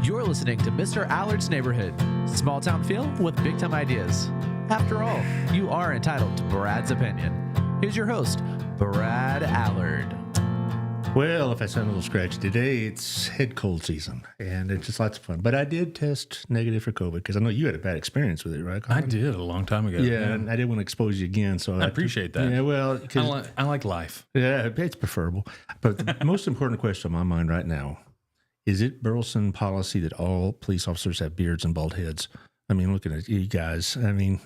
You're listening to Mr. Allard's Neighborhood. Small town feel with big time ideas. After all, you are entitled to Brad's opinion. Here's your host, Brad Allard. Well, if I sound a little scratchy today, it's head cold season, and it's just lots of fun. But I did test negative for COVID because I know you had a bad experience with it, right, Collin? I did a long time ago. Yeah, and I didn't want to expose you again. So I appreciate that. Yeah, well, I like life. Yeah, it's preferable. But the most important question on my mind right now, is it Burleson policy that all police officers have beards and bald heads? I mean, looking at you guys, I mean,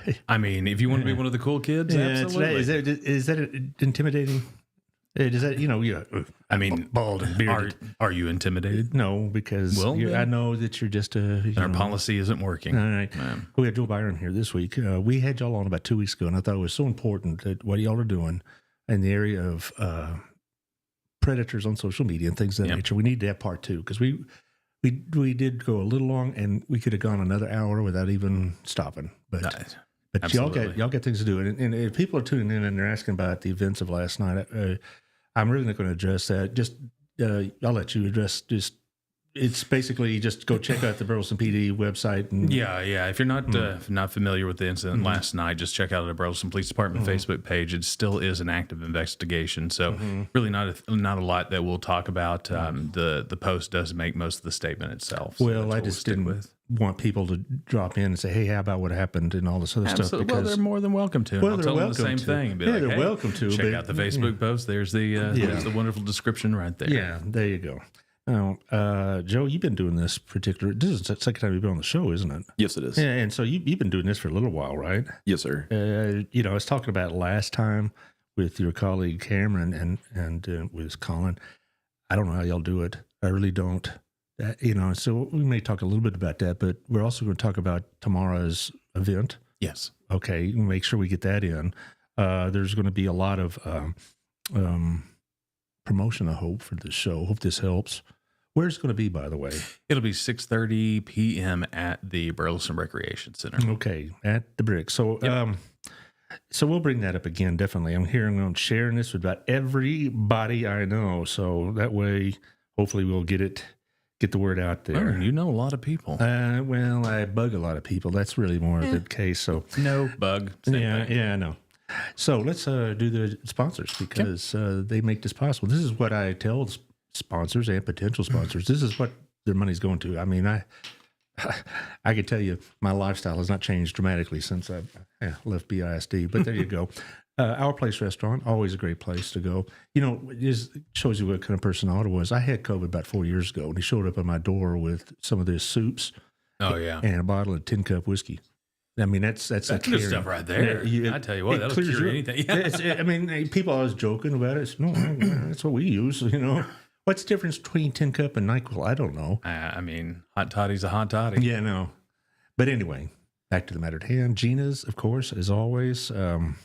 if you want to be one of the cool kids, absolutely. Is that intimidating? Does that, bald and bearded. Are you intimidated? No, because I know that you're just our policy isn't working. All right. We had Joe Byron here this week. We had y'all on about 2 weeks ago, and I thought it was so important that what y'all are doing in the area of predators on social media and things of that nature. We need to have part two because we did go a little long, and we could have gone another hour without even stopping. But y'all got things to do. And if people are tuning in and they're asking about the events of last night, I'm really not going to address that. Just I'll let you address. It's basically just go check out the Burleson PD website. And, If you're not familiar with the incident last night, just check out the Burleson Police Department Facebook page. It still is an active investigation, so really not a lot that we'll talk about. The post does make most of the statement itself. So well, I just didn't want people to drop in and say, "Hey, how about what happened?" and all this other stuff. Because, well, they're more than welcome to. Well, I'll they're tell them welcome the same to. thing. And be They're welcome to. Check out the Facebook post. There's the wonderful description right there. Yeah, there you go. Now, Joe, you've been doing this this is the second time you've been on the show, isn't it? Yes, it is. Yeah, and so you've been doing this for a little while, right? Yes, sir. I was talking about last time with your colleague Cameron and with Collin. I don't know how y'all do it. I really don't. So we may talk a little bit about that, but we're also going to talk about tomorrow's event. Yes. Okay, make sure we get that in. There's going to be a lot of promotion, I hope, for this show. Hope this helps. Where's it going to be, by the way? It'll be 6:30 p.m. at the Burleson Recreation Center. Okay, at the Brick. So, so we'll bring that up again, definitely. I'm sharing this with about everybody I know, so that way, hopefully, we'll get the word out there. Oh, you know a lot of people. Well, I bug a lot of people. That's really more of the case. So no bug. Yeah, I know. So let's do the sponsors because they make this possible. This is what I tell sponsors and potential sponsors. This is what their money's going to. I mean, I could tell you my lifestyle has not changed dramatically since I left BISD, but there you go. Our Place Restaurant, always a great place to go. It just shows you what kind of person Otto was. I had COVID about 4 years ago, and he showed up at my door with some of his soups. Oh, yeah. And a bottle of 10-cup whiskey. I mean, that's good stuff right there. I tell you what, that'll cure anything. Yeah. People always joking about it. No, that's what we use, What's the difference between 10-cup and NyQuil? I don't know. Hot toddy's a hot toddy. Yeah, no. But anyway, back to the matter at hand. Gina's, of course, as always. Also,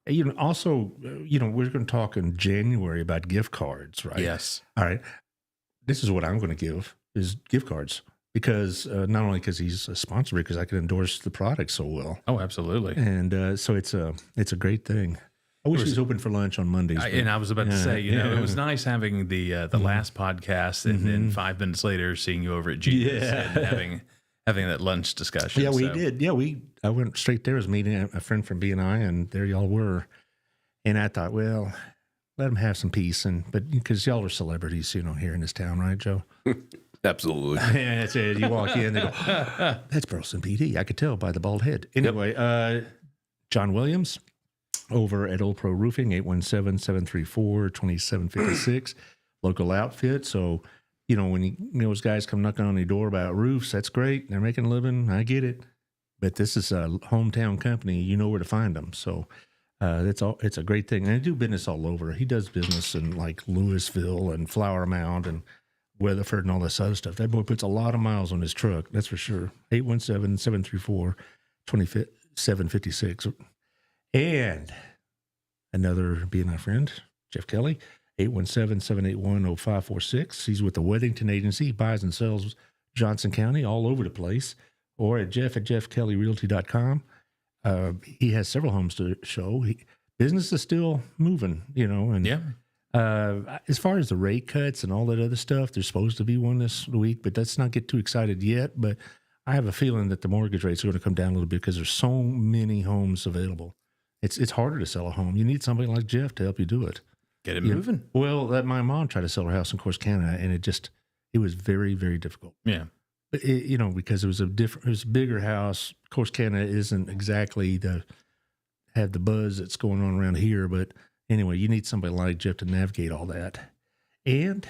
we're going to talk in January about gift cards, right? Yes. All right. This is what I'm going to give is gift cards because not only because he's a sponsor, because I can endorse the product so well. Oh, absolutely. And so it's a great thing. I wish he was open for lunch on Mondays. And I was about to say, it was nice having the last podcast and then 5 minutes later seeing you over at Gina's and having that lunch discussion. Yeah, we did. Yeah, I went straight there. I was meeting a friend from BNI, and there y'all were. And I thought, well, let them have some peace, but because y'all are celebrities, here in this town, right, Joe? Absolutely. Yeah, that's it. You walk in, they go, that's Burleson PD. I could tell by the bald head. Anyway, John Williams over at Old Pro Roofing, 817-734-2756, local outfit. So, when those guys come knocking on your door about roofs, that's great. They're making a living. I get it. But this is a hometown company. You know where to find them. So it's a great thing. And they do business all over. He does business in like Louisville and Flower Mound and Weatherford and all this other stuff. That boy puts a lot of miles on his truck. That's for sure. 817-734-2756. And another BNI friend, Jeff Kelly, 817-781-0546. He's with the Weddington Agency. He buys and sells Johnson County all over the place. Or at jeffkellyrealty.com. He has several homes to show. Business is still moving, and As far as the rate cuts and all that other stuff, there's supposed to be one this week, but let's not get too excited yet. But I have a feeling that the mortgage rates are going to come down a little bit because there's so many homes available. It's harder to sell a home. You need somebody like Jeff to help you do it. Get it moving. Well, my mom tried to sell her house in Corsicana, and it was very, very difficult. Yeah. But because it was a bigger house. Corsicana isn't exactly have the buzz that's going on around here, but anyway, you need somebody like Jeff to navigate all that. And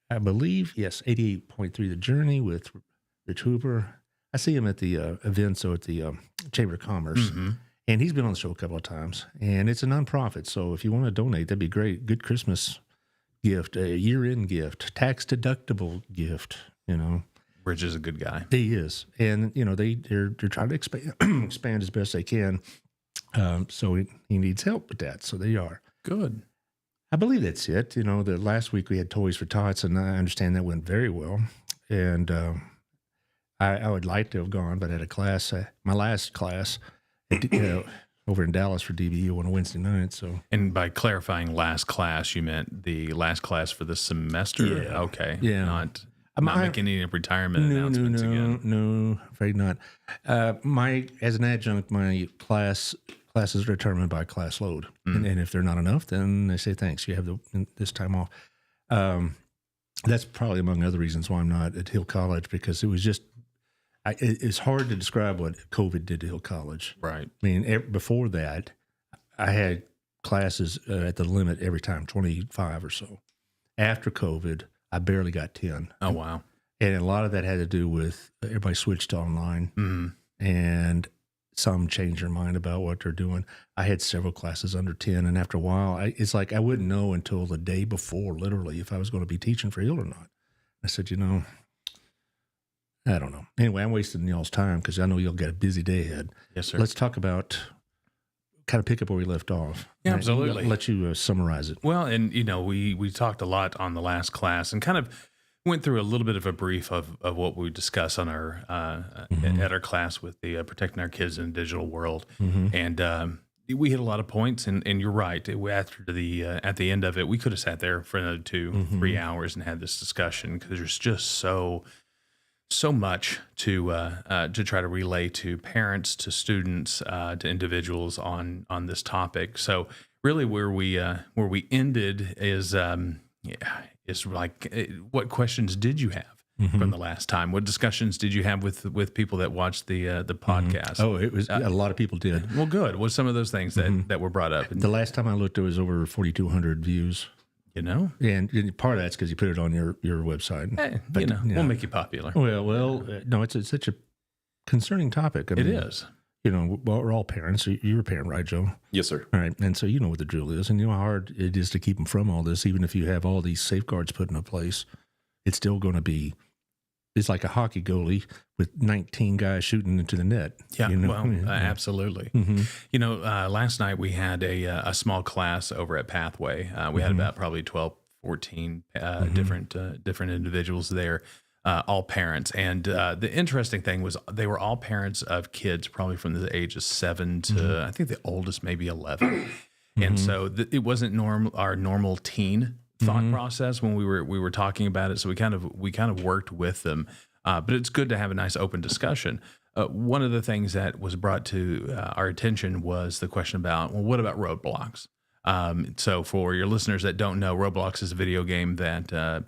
I believe, yes, 88.3 The Journey with Rich Hooper. I see him at the events at the Chamber of Commerce. Mm-hmm. And he's been on the show a couple of times. And it's a nonprofit, so if you want to donate, that'd be great. Good Christmas gift, a year-end gift, tax-deductible gift, Rich is a good guy. He is. And, they're trying to expand as best they can. So he needs help with that. So they are. Good. I believe that's it. The last week we had Toys for Tots, and I understand that went very well. And I would like to have gone, but at a class, my last class, over in Dallas for DBU on a Wednesday night. So, and by clarifying last class, you meant the last class for the semester? Yeah. Okay. Yeah. Not making any retirement announcements again. No, afraid not. As an adjunct, my classes are determined by class load. And if they're not enough, then they say, thanks, you have this time off. That's probably among other reasons why I'm not at Hill College, because it was just, it's hard to describe what COVID did to Hill College. Right. I mean, before that, I had classes at the limit every time, 25 or so. After COVID, I barely got 10. Oh, wow. And a lot of that had to do with everybody switched to online, and some changed their mind about what they're doing. I had several classes under 10, and after a while, it's like I wouldn't know until the day before, literally, if I was going to be teaching for Hill or not. I said, I don't know. Anyway, I'm wasting y'all's time because I know you'll get a busy day ahead. Yes, sir. Let's talk about, kind of pick up where we left off. Yeah, absolutely. I'll let you summarize it. Well, and, we talked a lot on the last class and kind of went through a little bit of a brief of what we discussed on our at our class with the Protecting Our Kids in a Digital World. And we hit a lot of points, and you're right. After at the end of it, we could have sat there for another 2-3 hours and had this discussion because there's just so much to try to relay to parents, to students, to individuals on this topic. So really, where we ended is like, what questions did you have from the last time? What discussions did you have with people that watched the podcast? Oh, it was a lot of people did. Well, good. What's some of those things that were brought up? The last time I looked, there was over 4,200 views. And part of that's because you put it on your website. Hey, but, we'll make you popular. Well, no, it's such a concerning topic. It is. We're all parents. You're a parent, right, Joe? Yes, sir. All right. And so you know what the drill is, and you know how hard it is to keep them from all this. Even if you have all these safeguards put into place, it's still going to be, it's like a hockey goalie with 19 guys shooting into the net. Yeah, absolutely. Last night we had a small class over at Pathway. We had about probably 12, 14 different individuals there, all parents. And the interesting thing was they were all parents of kids probably from the age of 7 to I think the oldest maybe 11. And so it wasn't our normal teen thought process when we were talking about it. So we kind of worked with them. But it's good to have a nice open discussion. One of the things that was brought to our attention was the question about, well, what about Roblox? So for your listeners that don't know, Roblox is a video game that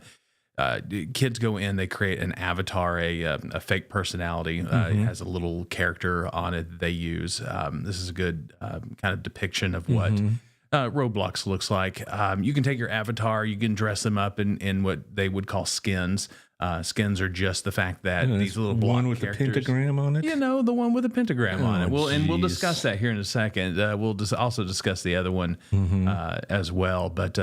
kids go in, they create an avatar, a fake personality. It has a little character on it that they use. This is a good kind of depiction of what Roblox looks like. You can take your avatar, you can dress them up in what they would call skins. Skins are just the fact that these little block one with characters, the pentagram on it. The one with the pentagram on it. We'll discuss geez. that here in a second. We'll also discuss the other one as well. But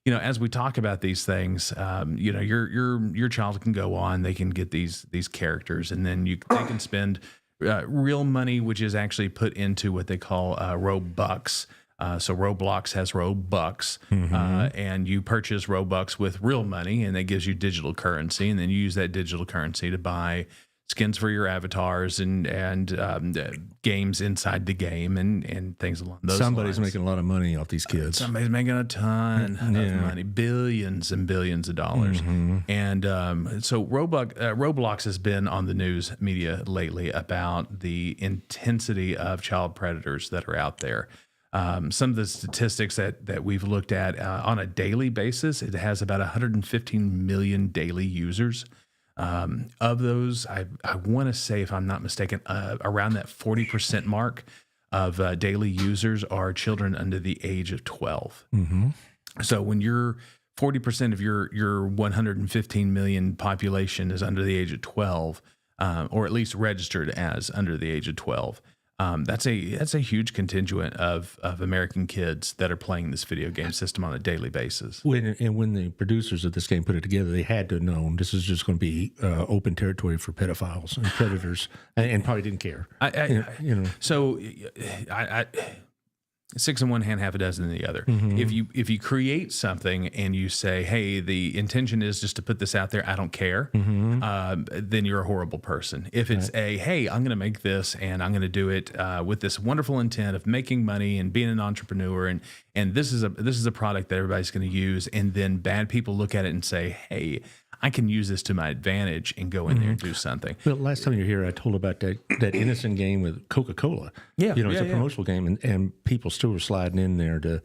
as we talk about these things, your child can go on. They can get these characters, and then they can spend real money, which is actually put into what they call Robux. So Roblox has Robux, and you purchase Robux with real money, and that gives you digital currency, and then you use that digital currency to buy skins for your avatars and games inside the game and things along those Somebody's lines. making a lot of money off these kids. Somebody's making a ton of money, billions and billions of dollars. And so Roblox has been on the news media lately about the intensity of child predators that are out there. Some of the statistics that we've looked at on a daily basis, it has about 115 million daily users. Of those, I want to say, if I'm not mistaken, around that 40% mark of daily users are children under the age of 12. So when you're 40% of your 115 million population is under the age of 12, or at least registered as under the age of 12. That's a huge contingent of American kids that are playing this video game system on a daily basis. When the producers of this game put it together, they had to have known this is just going to be open territory for pedophiles and predators, and probably didn't care. So six in one hand, half a dozen in the other. If you create something and you say, hey, the intention is just to put this out there, I don't care, then you're a horrible person. If it's hey, I'm going to make this and I'm going to do it with this wonderful intent of making money and being an entrepreneur, and this is a product that everybody's going to use, and then bad people look at it and say, hey, I can use this to my advantage and go in there and do something. Well, last time you were here, I told about that innocent game with Coca-Cola. Yeah, it's a promotional game, and people still were sliding in there to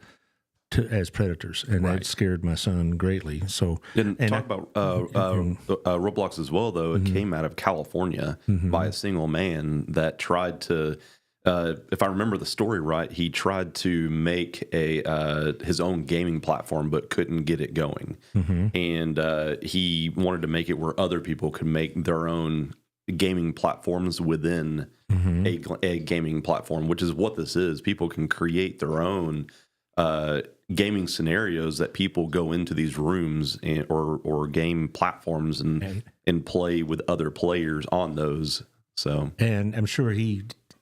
as predators, and that scared my son greatly. So, about Roblox as well, though. It came out of California by a single man that tried to. If I remember the story right, he tried to make his own gaming platform, but couldn't get it going. And he wanted to make it where other people could make their own gaming platforms within a gaming platform, which is what this is. People can create their own gaming scenarios that people go into these rooms or game platforms and play with other players on those. So, and I'm sure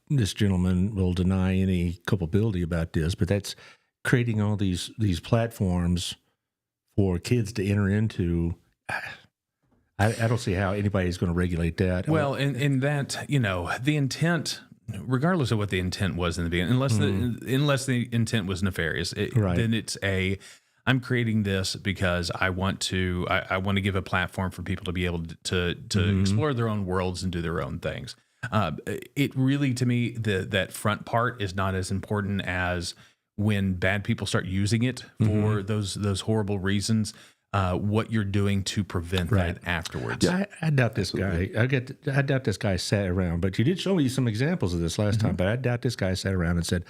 this gentleman will deny any culpability about this, but that's creating all these platforms for kids to enter into. I don't see how anybody's going to regulate that. Well, in that, the intent, regardless of what the intent was in the beginning, unless the intent was nefarious, then it's I'm creating this because I want to give a platform for people to be able to explore their own worlds and do their own things. It really, to me, that front part is not as important as when bad people start using it for those horrible reasons. What you're doing to prevent that afterwards. Yeah, I doubt this guy. I doubt this guy sat around. But you did show me some examples of this last time. But I doubt this guy sat around and said,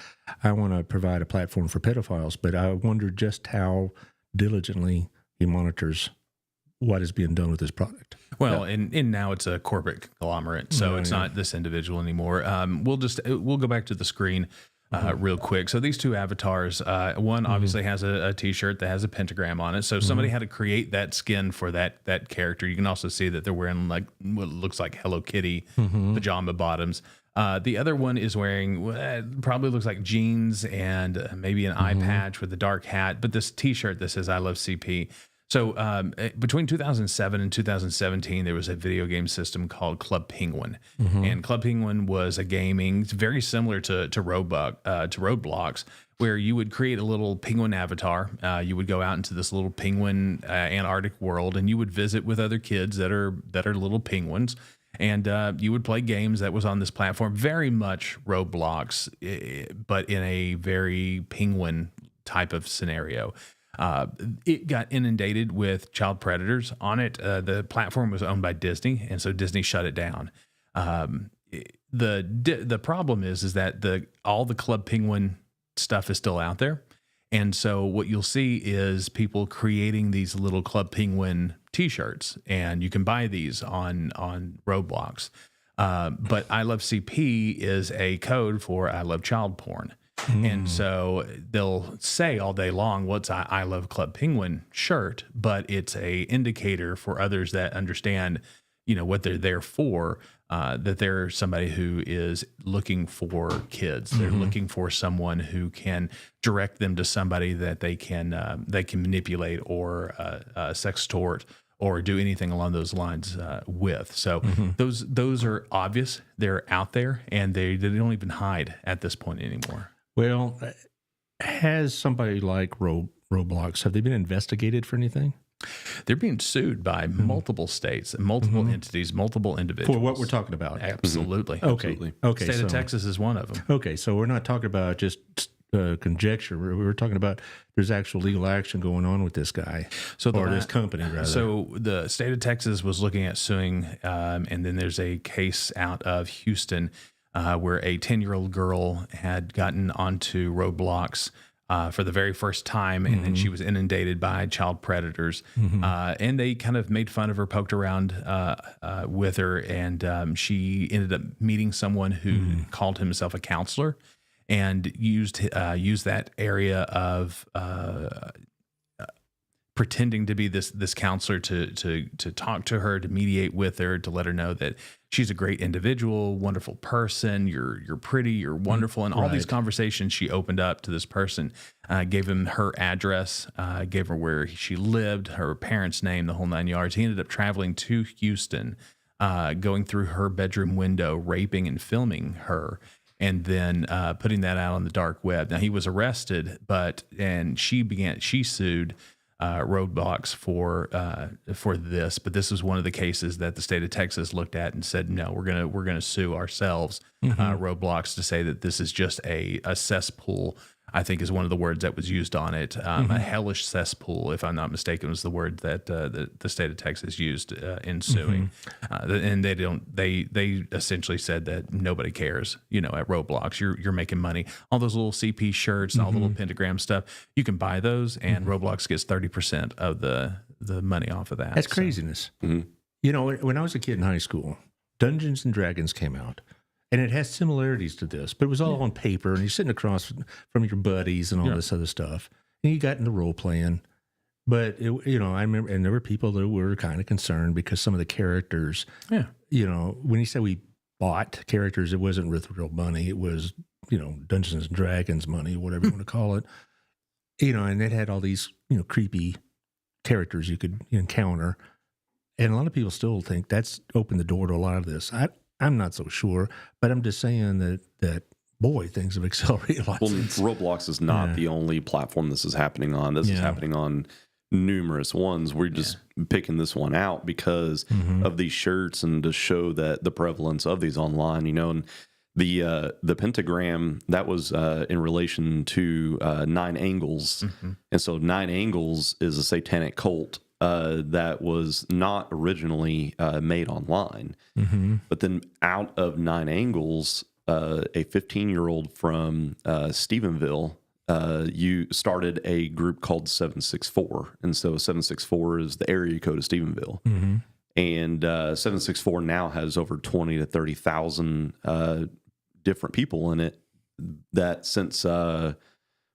"I want to provide a platform for pedophiles." But I wonder just how diligently he monitors what is being done with this product. Well, and now it's a corporate conglomerate, so it's not this individual anymore. We'll go back to the screen real quick. So these two avatars, one obviously has a T-shirt that has a pentagram on it. So somebody had to create that skin for that character. You can also see that they're wearing like what looks like Hello Kitty pajama bottoms. The other one is wearing probably looks like jeans and maybe an eye patch with a dark hat. But this T-shirt that says "I love CP." So between 2007 and 2017, there was a video game system called Club Penguin, and Club Penguin was a gaming very similar to Roblox, where you would create a little penguin avatar. You would go out into this little penguin Antarctic world, and you would visit with other kids that are little penguins, and you would play games that was on this platform, very much Roblox, but in a very penguin type of scenario. It got inundated with child predators on it. The platform was owned by Disney, and so Disney shut it down. The problem is that all the Club Penguin stuff is still out there, and so what you'll see is people creating these little Club Penguin T-shirts, and you can buy these on Roblox. But I Love CP is a code for I Love Child Porn. And so they'll say all day long, what's I Love Club Penguin shirt, but it's a indicator for others that understand, what they're there for, that they're somebody who is looking for kids. They're looking for someone who can direct them to somebody that they can manipulate or sextort or do anything along those lines with. So those are obvious. They're out there, and they don't even hide at this point anymore. Well, has somebody like Roblox, have they been investigated for anything? They're being sued by multiple states, multiple entities, multiple individuals. For what we're talking about? Absolutely. Okay. Absolutely. Okay. State of Texas is one of them. Okay. So we're not talking about just conjecture. We're talking about there's actual legal action going on with this guy or this company, rather. So the state of Texas was looking at suing, and then there's a case out of Houston where a 10-year-old girl had gotten onto Roblox for the very first time, and then she was inundated by child predators, and they kind of made fun of her, poked around with her, and she ended up meeting someone who called himself a counselor, and used that area of pretending to be this counselor to talk to her, to mediate with her, to let her know that she's a great individual, wonderful person, you're pretty, you're wonderful. And all these conversations she opened up to this person, gave him her address, gave her where she lived, her parents' name, the whole 9 yards. He ended up traveling to Houston, going through her bedroom window, raping and filming her, and then putting that out on the dark web. Now, he was arrested, and she sued Roblox for this, but this was one of the cases that the state of Texas looked at and said, no, we're gonna sue ourselves, Roblox, to say that this is just a cesspool. I think is one of the words that was used on it. A hellish cesspool, if I'm not mistaken, was the word that the state of Texas used in suing. And they essentially said that nobody cares, at Roblox. You're making money. All those little CP shirts and all the little pentagram stuff, you can buy those, and Roblox gets 30% of the money off of that. That's craziness. When I was a kid in high school, Dungeons and Dragons came out. And it has similarities to this, but it was all on paper, and you're sitting across from your buddies and all this other stuff. And you got into role playing, but I remember, and there were people that were kind of concerned because some of the characters, when you say we bought characters, it wasn't with real money. It was, Dungeons and Dragons money, whatever you want to call it. And it had all these, creepy characters you could encounter. And a lot of people still think that's opened the door to a lot of this. I'm not so sure, but I'm just saying that boy, things have accelerated a lot. Well, Roblox is not the only platform this is happening on. This is happening on numerous ones. We're just picking this one out because of these shirts and to show that the prevalence of these online, and the pentagram, that was in relation to 9 Angles. And so 9 Angles is a satanic cult that was not originally made online. But then out of 9 Angles, a 15-year-old from Stephenville, you started a group called 764. And so 764 is the area code of Stephenville. And 764 now has over 20 to 30,000 different people in it that since... what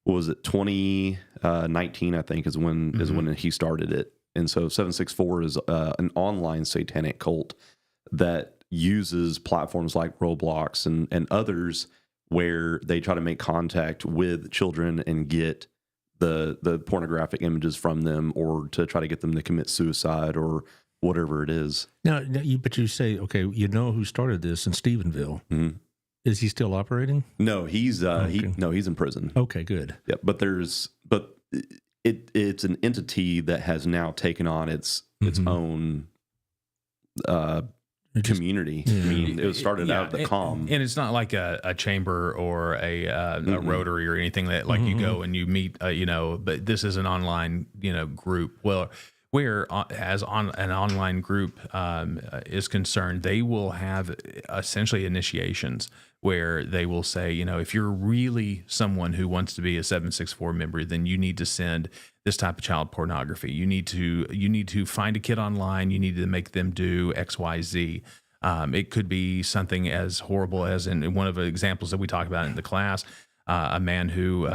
was it, 2019, I think, is when he started it. And so 764 is an online satanic cult that uses platforms like Roblox and others where they try to make contact with children and get the pornographic images from them, or to try to get them to commit suicide or whatever it is. Now, but you say, okay, who started this in Stephenville? Is he still operating? No, he's he's in prison. Okay, good. Yeah, but it's an entity that has now taken on its own community. I mean, it started out the calm, and it's not like a chamber or a Rotary or anything that you go and you meet. But this is an online group. Well, where as on an online group is concerned, they will have essentially initiations where they will say, if you're really someone who wants to be a 764 member, then you need to send this type of child pornography. You need to find a kid online. You need to make them do X, Y, Z. It could be something as horrible as in one of the examples that we talk about in the class, a man who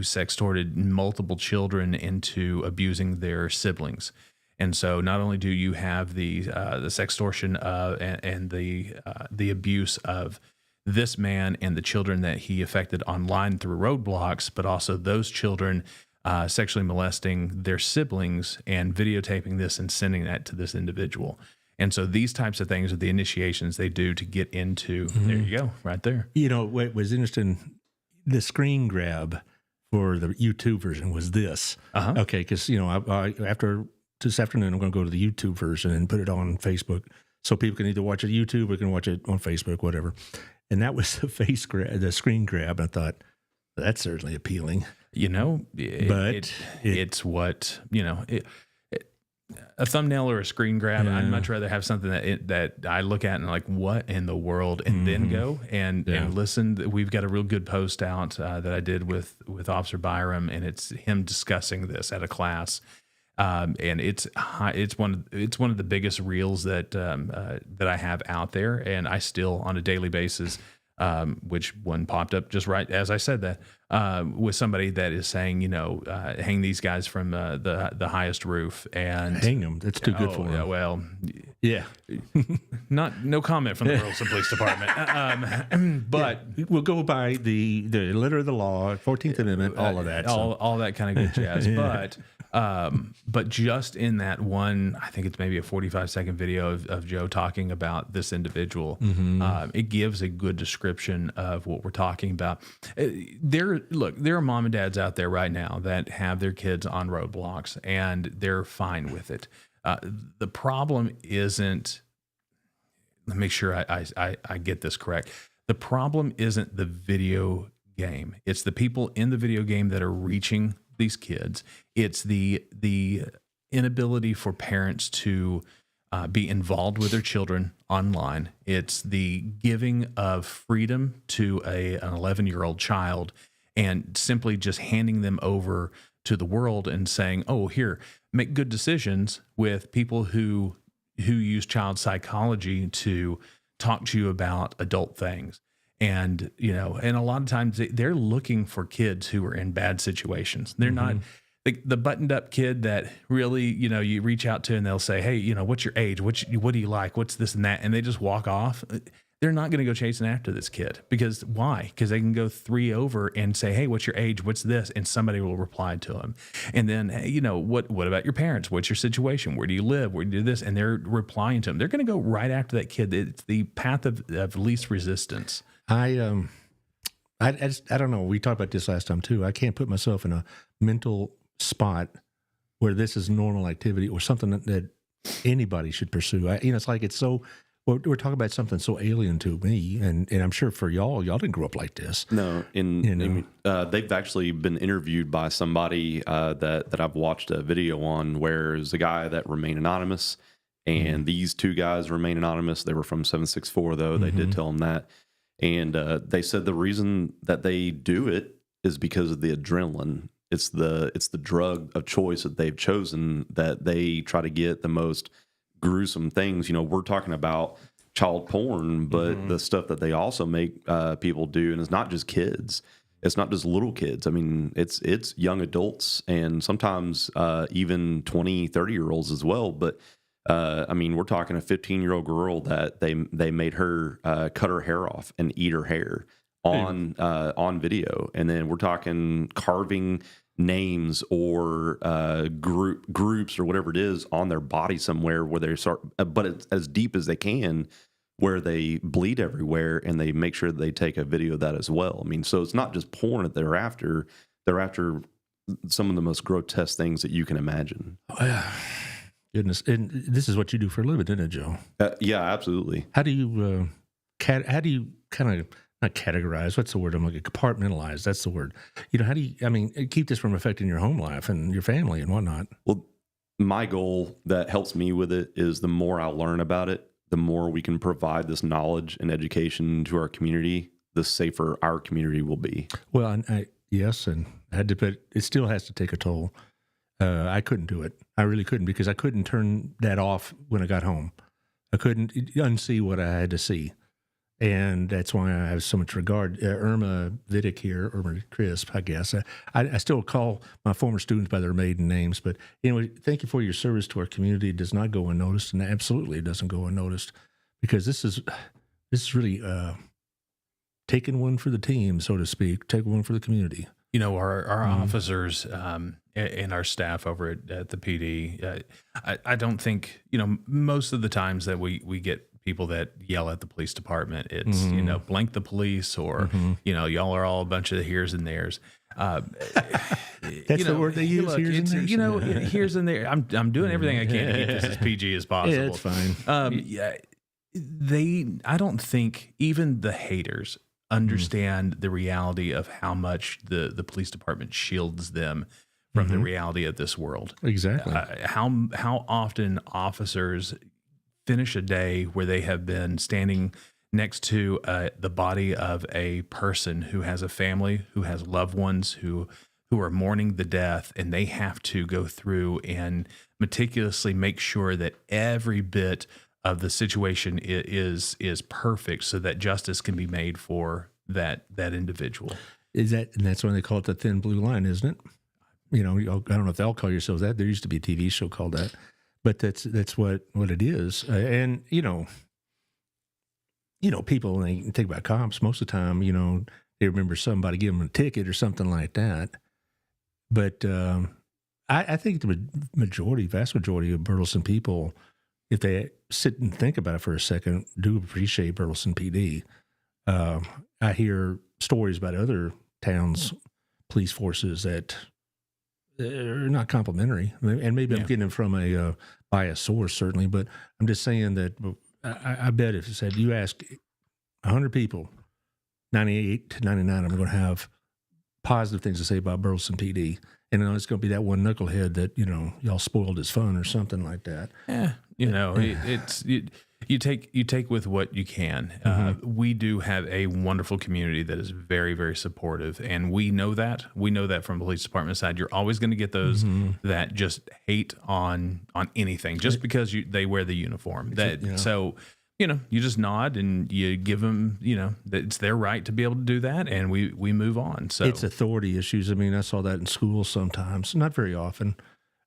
sextorted multiple children into abusing their siblings. And so not only do you have the sextortion and the abuse of this man and the children that he affected online through Roblox, but also those children sexually molesting their siblings and videotaping this and sending that to this individual. And so these types of things are the initiations they do to get into. There you go, right there. You know, what was interesting, the screen grab for the YouTube version was this. Okay, because, you know, I after this afternoon, I'm going to go to the YouTube version and put it on Facebook so people can either watch it YouTube or can watch it on Facebook, whatever. And that was the screen grab. I thought, that's certainly appealing. You know, it's what, you know, a thumbnail or a screen grab. I'd much rather have something that I look at and like, what in the world, and then go and listen. We've got a real good post out that I did with Officer Byram, and it's him discussing this at a class. And it's one of the biggest reels that I have out there, and I still on a daily basis. Which one popped up just right as I said that, with somebody that is saying, you know, hang these guys from the highest roof and hang them. That's too good for them. Yeah, well, yeah, no comment from the Burleson Police Department. But we'll go by the letter of the law, 14th Amendment, all of that, all that kind of good jazz. But just in that one, I think it's maybe a 45-second video of Joe talking about this individual. It gives a good description of what we're talking about. There are mom and dads out there right now that have their kids on roadblocks, and they're fine with it. The problem isn't, let me make sure I get this correct. The problem isn't the video game. It's the people in the video game that are reaching these kids. It's the inability for parents to be involved with their children online. It's the giving of freedom to an 11-year-old child and simply just handing them over to the world and saying, oh, here, make good decisions with people who use child psychology to talk to you about adult things. And, you know, and a lot of times they're looking for kids who are in bad situations. They're not the buttoned up kid that really, you know, you reach out to and they'll say, hey, you know, what's your age? What do you like? What's this and that? And they just walk off. They're not going to go chasing after this kid because why? Because they can go 3 over and say, hey, what's your age? What's this? And somebody will reply to them. And then, hey, you know, what about your parents? What's your situation? Where do you live? Where do you do this? And they're replying to them. They're going to go right after that kid. It's the path of least resistance. I don't know. We talked about this last time too. I can't put myself in a mental spot where this is normal activity or something that anybody should pursue. It's like it's so. We're talking about something so alien to me, and I'm sure for y'all didn't grow up like this. No, they've actually been interviewed by somebody that I've watched a video on, where there's a guy that remained anonymous, and these 2 guys remain anonymous. They were from 764, though. They did tell him that. And they said the reason that they do it is because of the adrenaline. It's the drug of choice that they've chosen, that they try to get the most gruesome things. You know, we're talking about child porn, but the stuff that they also make people do, and it's not just kids. It's not just little kids. I mean, it's young adults and sometimes even 20, 30-year-olds as well. But I mean, we're talking a 15-year-old girl that they made her cut her hair off and eat her hair on video, and then we're talking carving names or groups or whatever it is on their body somewhere where they start, but it's as deep as they can, where they bleed everywhere, and they make sure that they take a video of that as well. I mean, so it's not just porn that they're after. They're after some of the most grotesque things that you can imagine. Goodness, and this is what you do for a living, isn't it, Joe? Yeah, absolutely. How do you kind of not categorize? What's the word I'm looking? Compartmentalize. That's the word. You know, how do you? I mean, keep this from affecting your home life and your family and whatnot. Well, my goal that helps me with it is the more I learn about it, the more we can provide this knowledge and education to our community, the safer our community will be. Well, yes, and I had to put. It still has to take a toll. I couldn't do it. I really couldn't, because I couldn't turn that off when I got home. I couldn't unsee what I had to see. And that's why I have so much regard. Irma Vidic here, Irma Crisp, I guess. I still call my former students by their maiden names. But anyway, thank you for your service to our community. It does not go unnoticed, and absolutely it doesn't go unnoticed, because this is really taking one for the team, so to speak, taking one for the community. Our officers and our staff over at the PD, I don't think, most of the times that we get people that yell at the police department, it's, blank the police or, y'all are all a bunch of here's and there's. That's the word they use. Look, here's and there's. Here's and there. I'm doing everything I can to keep this as PG as possible. Yeah, it's fine. I don't think even the haters understand the reality of how much the police department shields them from the reality of this world. Exactly. How often officers finish a day where they have been standing next to the body of a person who has a family, who has loved ones, who are mourning the death, and they have to go through and meticulously make sure that every bit of the situation is perfect so that justice can be made for that individual. And that's when they call it the thin blue line, isn't it? I don't know if they'll call yourselves that. There used to be a TV show called that, but that's what it is. And people, when they think about cops, most of the time, they remember somebody giving them a ticket or something like that. But I think the vast majority of Burleson people, if they sit and think about it for a second, do appreciate Burleson PD. I hear stories about other towns' police forces that are not complimentary, and maybe I'm getting them from a biased source, certainly. But I'm just saying that I bet if you ask 100 people, 98 to 99 of them are going to have positive things to say about Burleson PD. And it's going to be that one knucklehead that, y'all spoiled his fun or something like that. Yeah. You take with what you can. We do have a wonderful community that is very, very supportive. And we know that. We know that from the police department side. You're always going to get those that just hate on anything just because they wear the uniform. So, you just nod and you give them, that it's their right to be able to do that, and we move on. So it's authority issues. I mean, I saw that in school sometimes, not very often.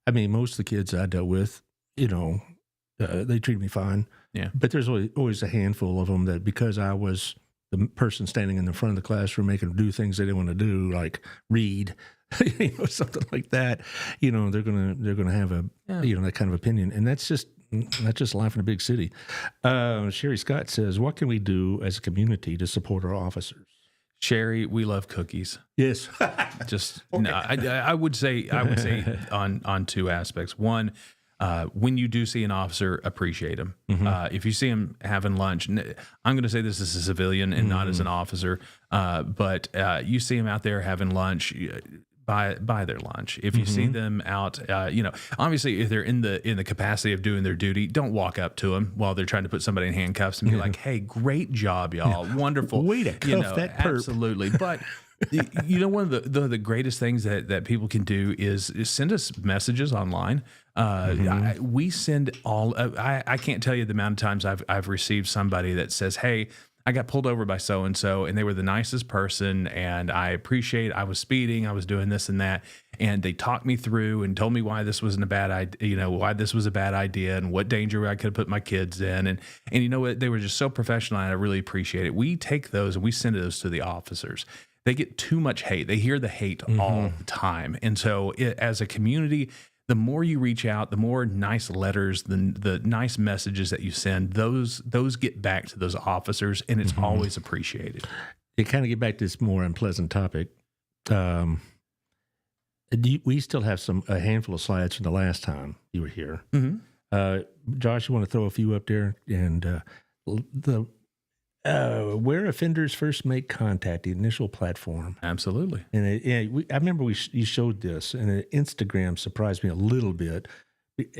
I mean, most of the kids I dealt with, they treated me fine. Yeah. But there's always a handful of them that because I was the person standing in the front of the classroom making them do things they didn't want to do, like read, something like that. They're gonna have that kind of opinion, and that's just life in a big city. Sherry Scott says, what can we do as a community to support our officers? Sherry, we love cookies. Yes. I would say on two aspects. One, when you do see an officer, appreciate him. If you see him having lunch, I'm going to say this as a civilian and not as an officer, but you see him out there having lunch, buy their lunch. If you see them out, obviously if they're in the capacity of doing their duty, don't walk up to them while they're trying to put somebody in handcuffs and be like, "Hey, great job, y'all, wonderful, way to cuff that perp." Absolutely, but. One of the greatest things that people can do is send us messages online. We send I can't tell you the amount of times I've received somebody that says, "Hey, I got pulled over by so-and-so and they were the nicest person and I was speeding, I was doing this and that. And they talked me through and told me why this wasn't a bad idea, why this was a bad idea and what danger I could have put my kids in. And you know what? They were just so professional and I really appreciate it. We take those and we send those to the officers. They get too much hate. They hear the hate all the time. And so as a community, the more you reach out, the more nice letters, the nice messages that you send, those get back to those officers, and it's always appreciated. To kind of get back to this more unpleasant topic, we still have a handful of slides from the last time you were here. Josh, you want to throw a few up there? And where offenders first make contact, the initial platform. Absolutely. And I remember you showed this, and Instagram surprised me a little bit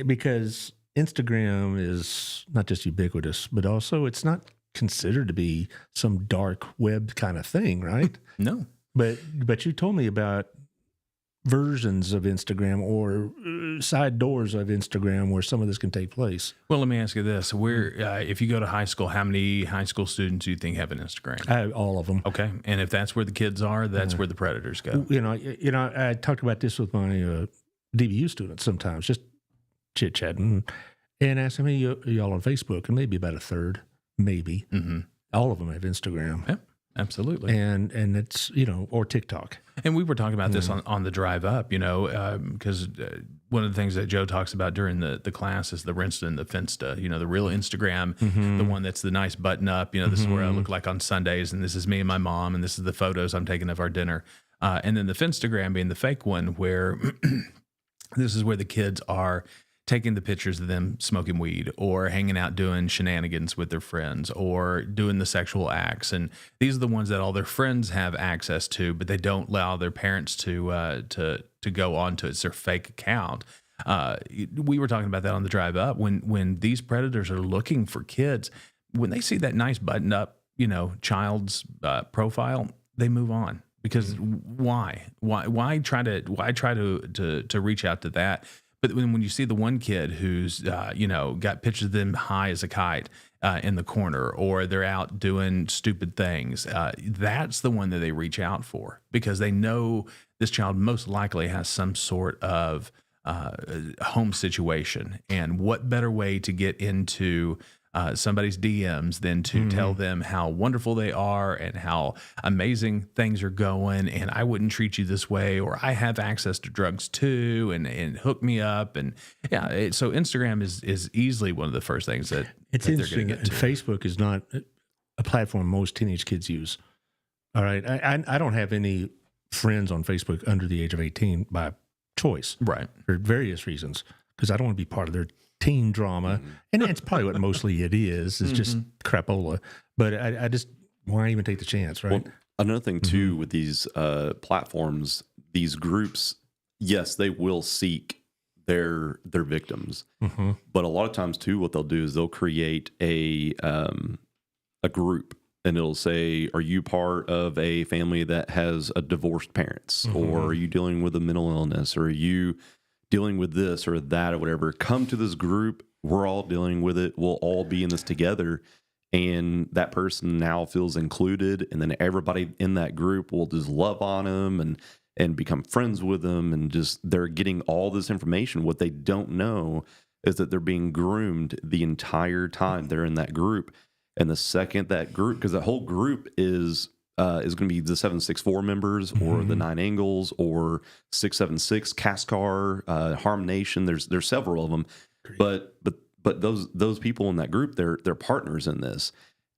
because Instagram is not just ubiquitous, but also it's not considered to be some dark web kind of thing, right? No. But you told me about versions of Instagram or side doors of Instagram where some of this can take place. Well, let me ask you this: if you go to high school, how many high school students do you think have an Instagram? All of them. Okay, and if that's where the kids are, that's where the predators go. I talked about this with my DBU students sometimes, just chit chatting, and asked them, y'all on Facebook, and maybe about a third, maybe. All of them have Instagram. Yeah. Absolutely. And it's, or TikTok. And we were talking about this on the drive up, because one of the things that Joe talks about during the class is the Rinsta and the Finsta, the real Instagram, the one that's the nice button up, this is where I look like on Sundays, and this is me and my mom, and this is the photos I'm taking of our dinner. And then the Finstagram being the fake one where this is where the kids are taking the pictures of them smoking weed or hanging out doing shenanigans with their friends or doing the sexual acts. And these are the ones that all their friends have access to, but they don't allow their parents to go onto it. It's their fake account. We were talking about that on the drive up when these predators are looking for kids, when they see that nice buttoned up, child's profile, they move on. Because why try to reach out to that? But when you see the one kid who's, got pictures of them high as a kite in the corner, or they're out doing stupid things, that's the one that they reach out for, because they know this child most likely has some sort of home situation. And what better way to get into somebody's DMs than to tell them how wonderful they are and how amazing things are going, and I wouldn't treat you this way, or I have access to drugs too, and hook me up. And so Instagram is easily one of the first things that it's that interesting. they're going to get And to. Facebook is not a platform most teenage kids use. All right, I don't have any friends on Facebook under the age of 18 by choice, Right. for various reasons, because I don't want to be part of their teen drama, and that's probably what mostly it is just crapola. But I just, why even take the chance, right? Well, another thing too with these platforms, these groups, yes, they will seek their victims, but a lot of times too, what they'll do is they'll create a group, and it'll say, "Are you part of a family that has a divorced parents, or are you dealing with a mental illness, or are you dealing with this or that or whatever? Come to this group. We're all dealing with it. We'll all be in this together." And that person now feels included, and then everybody in that group will just love on them and become friends with them, and just they're getting all this information. What they don't know is that they're being groomed the entire time they're in that group. And the second that group, because the whole group is going to be the 764 members, or the 9 Angles, or 676 Cascar, Harm Nation. There's several of them, but those people in that group, they're partners in this,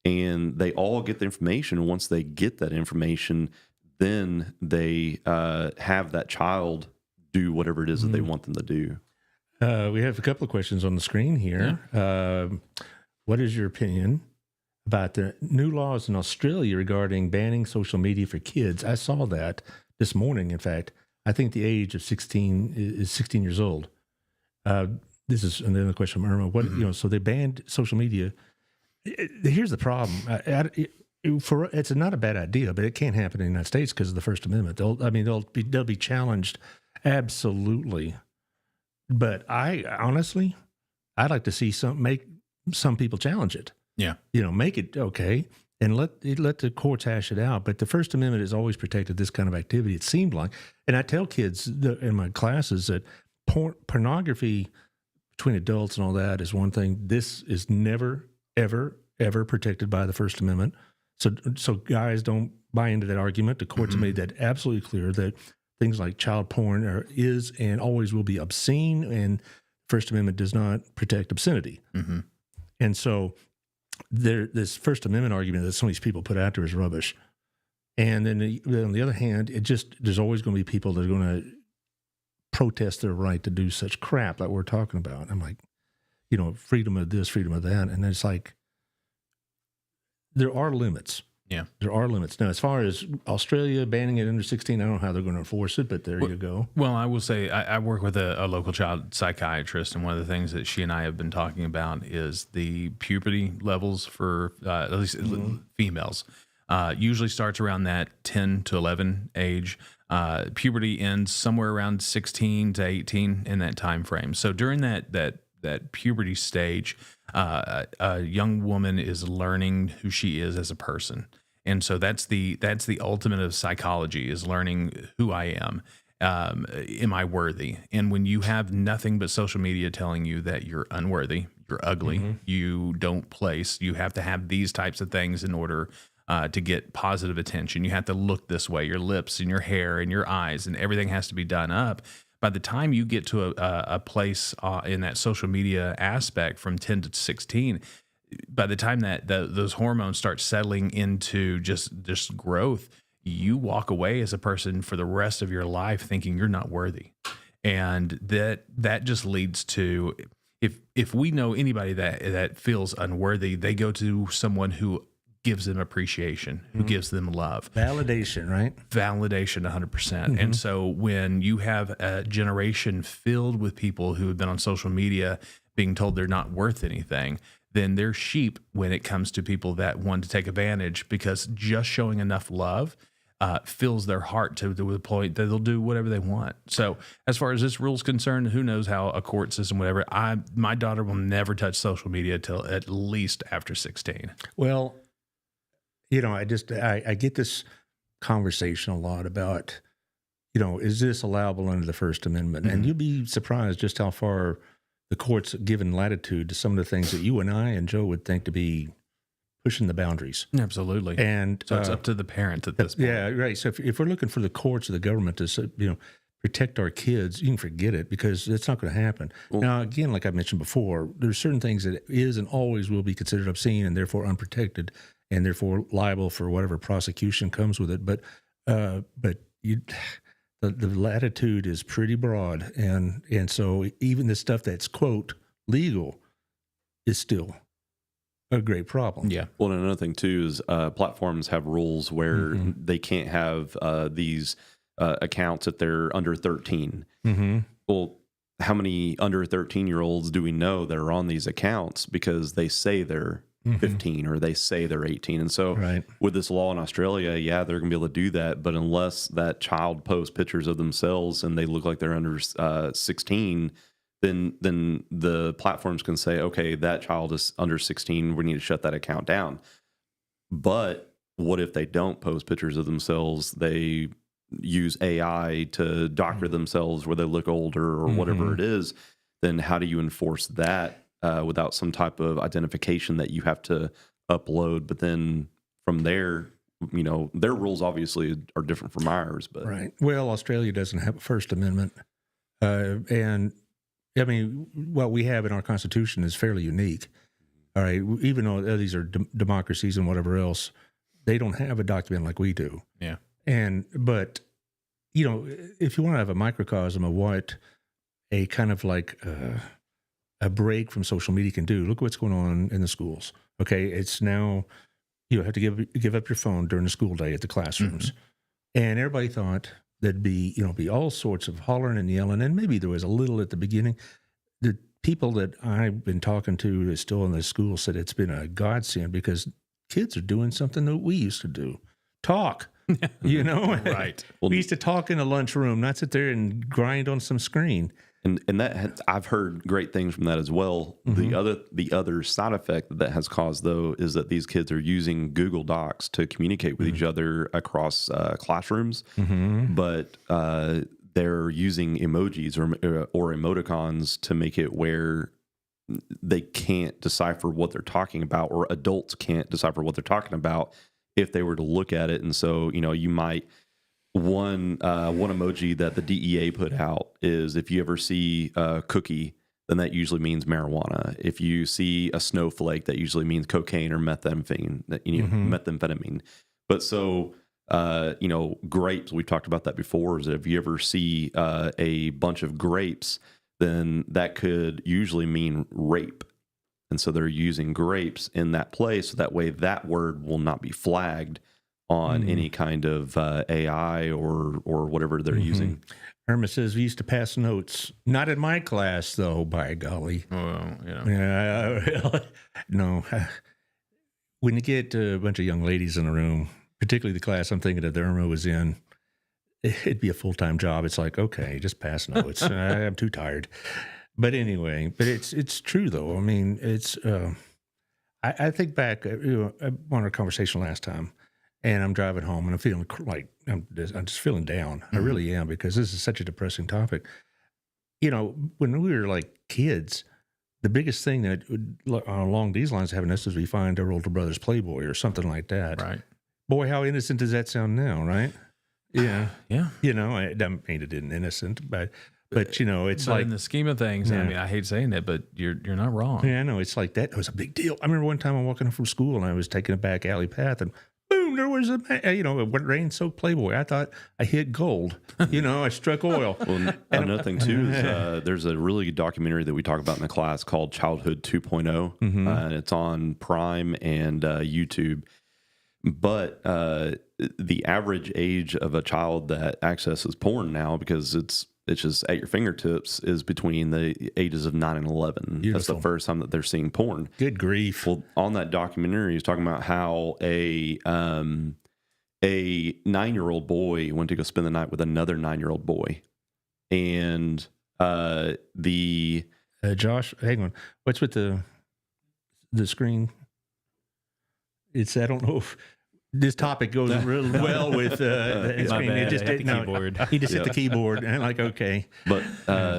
and they all get the information. Once they get that information, then they have that child do whatever it is that they want them to do. We have a couple of questions on the screen here. What is your opinion about the new laws in Australia regarding banning social media for kids? I saw that this morning. In fact, I think the age of 16 is 16 years old. This is another question from Irma. What so they banned social media. Here's the problem. It's not a bad idea, but it can't happen in the United States because of the First Amendment. They'll be challenged, absolutely. But honestly, I'd like to see make some people challenge it. Yeah. Make it okay, and let the courts hash it out. But the First Amendment has always protected this kind of activity, it seemed like. And I tell kids in my classes that pornography between adults and all that is one thing. This is never, ever, ever protected by the First Amendment. So guys, don't buy into that argument. The courts have made that absolutely clear, that things like child porn is and always will be obscene, and First Amendment does not protect obscenity. And so this First Amendment argument that some of these people put out there is rubbish. And then on the other hand, there's always going to be people that are going to protest their right to do such crap like we're talking about. I'm like, freedom of this, freedom of that. And it's like, there are limits. Yeah. There are limits. Now, as far as Australia banning it under 16, I don't know how they're going to enforce it, but you go. Well, I will say I work with a local child psychiatrist, and one of the things that she and I have been talking about is the puberty levels for at least females. Usually starts around that 10 to 11 age. Puberty ends somewhere around 16 to 18 in that time frame. So during that puberty stage, a young woman is learning who she is as a person. And so that's the ultimate of psychology, is learning who I am. Am I worthy? And when you have nothing but social media telling you that you're unworthy, you're ugly, you don't place, you have to have these types of things in order to get positive attention. You have to look this way, your lips and your hair and your eyes, and everything has to be done up. By the time you get to a place in that social media aspect from 10 to 16, by the time that those hormones start settling into just growth, you walk away as a person for the rest of your life thinking you're not worthy. And that just leads to, if we know anybody that feels unworthy, they go to someone who gives them appreciation, who gives them love. Validation, right? Validation 100%. And so when you have a generation filled with people who have been on social media being told they're not worth anything, then they're sheep when it comes to people that want to take advantage, because just showing enough love fills their heart to the point that they'll do whatever they want. So as far as this rule is concerned, who knows how a court system, whatever, my daughter will never touch social media till at least after 16. Well, I get this conversation a lot about, is this allowable under the First Amendment? And you'll be surprised just how far the court's given latitude to some of the things that you and I and Joe would think to be pushing the boundaries. Absolutely. And so it's up to the parent at this point. Yeah, right. So if we're looking for the courts or the government to, protect our kids, you can forget it, because it's not going to happen. Well, now, again, like I mentioned before, there's certain things that is and always will be considered obscene and therefore unprotected, and therefore liable for whatever prosecution comes with it. But the latitude is pretty broad, and so even the stuff that's quote legal is still a great problem. Yeah. Well, and another thing too is platforms have rules where they can't have these accounts if they're under 13. Well, how many under 13-year-olds do we know that are on these accounts because they say they're 15 or they say they're 18? And so with this law in Australia, yeah, they're going to be able to do that. But unless that child posts pictures of themselves and they look like they're under 16, then the platforms can say, okay, that child is under 16. We need to shut that account down. But what if they don't post pictures of themselves? They use AI to doctor themselves where they look older or whatever it is. Then how do you enforce that without some type of identification that you have to upload? But then from there, their rules obviously are different from ours. But well, Australia doesn't have a First Amendment, and I mean, what we have in our Constitution is fairly unique. All right, even though these are democracies and whatever else, they don't have a document like we do. Yeah. But if you want to have a microcosm of what a kind of like a break from social media can do, look what's going on in the schools. Okay, it's now you have to give up your phone during the school day at the classrooms, and everybody thought there'd be all sorts of hollering and yelling, and maybe there was a little at the beginning. The people that I've been talking to that's still in the school said it's been a godsend, because kids are doing something that we used to do. Talk. Right. Well, we used to talk in a lunchroom, not sit there and grind on some screen. And that I've heard great things from that as well. The other side effect that has caused, though, is that these kids are using Google Docs to communicate with each other across classrooms, but they're using emojis or emoticons to make it where they can't decipher what they're talking about, or adults can't decipher what they're talking about if they were to look at it. And so, you might, one emoji that the DEA put out is, if you ever see a cookie, then that usually means marijuana. If you see a snowflake, that usually means cocaine or methamphetamine. But so, grapes, we've talked about that before, is that if you ever see a bunch of grapes, then that could usually mean rape. And so they're using grapes in that place, so that way that word will not be flagged on any kind of AI or whatever they're using. Irma says, we used to pass notes. Not in my class, though, by golly. Well, No. When you get a bunch of young ladies in a room, particularly the class I'm thinking that Irma was in, it'd be a full-time job. It's like, okay, just pass notes. I'm too tired. But anyway, it's true, though. I mean, it's I think back, on our conversation last time, and I'm driving home, and I'm feeling like I'm just feeling down. I really am, because this is such a depressing topic. When we were like kids, the biggest thing that along these lines happened to us is we find our older brother's Playboy or something like that. Right. Boy, how innocent does that sound now, right? Yeah. Yeah. You know, I don't mean it isn't innocent, but you know, it's But like, in the scheme of things, I Yeah. mean, I hate saying it, but you're not wrong. yeah, I know, it's like that was a big deal. I remember one time I'm walking home from school and I was taking a back alley path and boom, there was a rain-soaked Playboy. I thought I hit gold. You know, I struck oil. Well, another thing too is there's a really good documentary that we talk about in the class called Childhood 2.0. And it's on Prime and YouTube. But the average age of a child that accesses porn now, because it's just at your fingertips, is between the ages of 9 and 11. That's Beautiful. the first time that they're seeing porn. Good grief. Well, on that documentary, he's talking about how a 9-year-old boy went to go spend the night with another 9-year-old boy, and Josh, hang on. What's with the screen? It's, I don't know if this topic goes real well with the screen. bad. It just I hit the no, keyboard. He just hit Yeah. the keyboard, and I'm like, okay. But